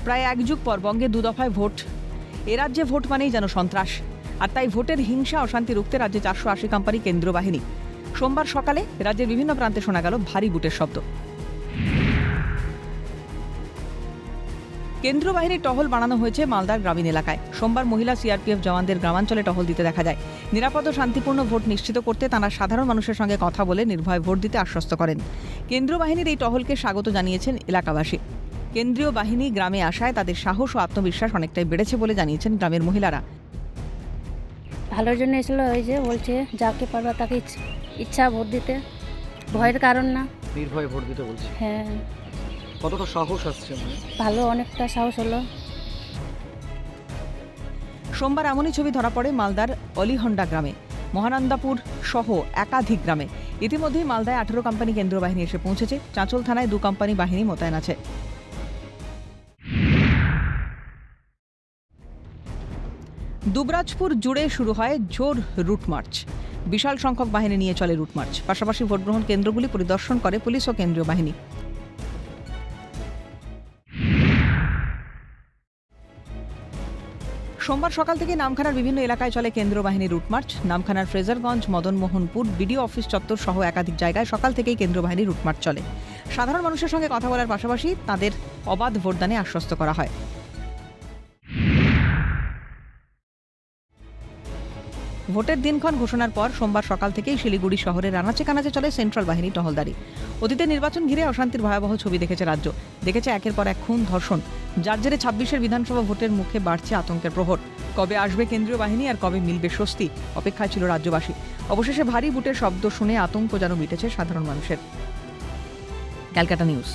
প্রায় এক যুগ পর বঙ্গে দু দফায় ভোট। এ রাজ্যে ভোট মানেই যেন সন্ত্রাস, আর তাই ভোটের হিংসা অশান্তি রুখতে রাজ্যে 480 কোম্পানি কেন্দ্রীয় বাহিনী। সোমবার সকালে রাজ্যের বিভিন্ন প্রান্তে শোনা গেল ভারী বুটের শব্দ। কেন্দ্রীয় বাহিনীর টহল বাড়ানো হয়েছে মালদার গ্রামীণ এলাকায়। সোমবার মহিলা সিআরপিএফ জওয়ানদের গ্রামাঞ্চলে টহল দিতে দেখা যায়। নিরাপদ ও শান্তিপূর্ণ ভোট নিশ্চিত করতে তাঁরা সাধারণ মানুষের সঙ্গে কথা বলে নির্ভয়ে ভোট দিতে আশ্বস্ত করেন। কেন্দ্রীয় বাহিনীর এই টহলকে স্বাগত জানিয়েছেন এলাকাবাসী। কেন্দ্রীয় বাহিনী গ্রামে আসায় তাদের সাহস ও আত্মবিশ্বাস অনেকটাই বেড়েছে বলে জানিয়েছেন গ্রামের মহিলারা। ভালোর জন্য এসেছিল, ওই যে বলছে যাকে পারবা তাকে ইচ্ছা ভোট দিতে, ভয়ের কারণ না, নির্ভয়ে ভোট দিতে বলছে। হ্যাঁ কতটা সাহস আসছে মানে? ভালো, অনেকটা সাহস হলো। সোমবার এমনই ছবি ধরা পড়ে মালদার অলিহন্ডা গ্রামে, মহানন্দাপুর সহ একাধিক গ্রামে। ইতিমধ্যেই মালদায় 18 কোম্পানি কেন্দ্রীয় বাহিনী এসে পৌঁছেছে। চাঁচল থানায় 2 কোম্পানি বাহিনী মোতায়েন আছে। দুবরাজপুর জুড়ে শুরু হয় জোর রুট মার্চ। বিশাল সংখ্যক বাহিনী নিয়ে চলে রুট মার্চ। পাশাপাশি ভোটগ্রহণ কেন্দ্রগুলি পরিদর্শন করে পুলিশ ও কেন্দ্রীয় বাহিনী। সোমবার সকাল থেকে নামখানার বিভিন্ন এলাকায় চলে কেন্দ্রীয় বাহিনীর রুট মার্চ। নামখানার ফ্রেজারগঞ্জ, মদনমোহনপুর, বিডিও অফিস চত্বর সহ একাধিক জায়গায় সকাল থেকেই কেন্দ্রীয় বাহিনীর রুট মার্চ চলে। সাধারণ মানুষের সঙ্গে কথা বলার পাশাপাশি তাদের অবাধ ভোটদানে আশ্বস্ত করা হয়। ভোটের দিনক্ষণ ঘোষণার পর সোমবার সকাল থেকেই শিলিগুড়ি শহরের আনাচে কানাচে চলে সেন্ট্রাল বাহিনী টহলদারি। অতীতে নির্বাচন ঘিরে অশান্তির ভয়াবহ ছবি দেখেছে রাজ্য। দেখেছে একের পর এক খুন, ধর্ষণ। যার জেরে 26-এর বিধানসভা ভোটের মুখে বাড়ছে আতঙ্কের প্রহর। কবে আসবে কেন্দ্রীয় বাহিনী আর কবে মিলবে স্বস্তি, অপেক্ষায় ছিল রাজ্যবাসী। অবশেষে ভারী বুটের শব্দ শুনে আতঙ্ক যেন মিটেছে সাধারণ মানুষের। ক্যালকাটা নিউজ।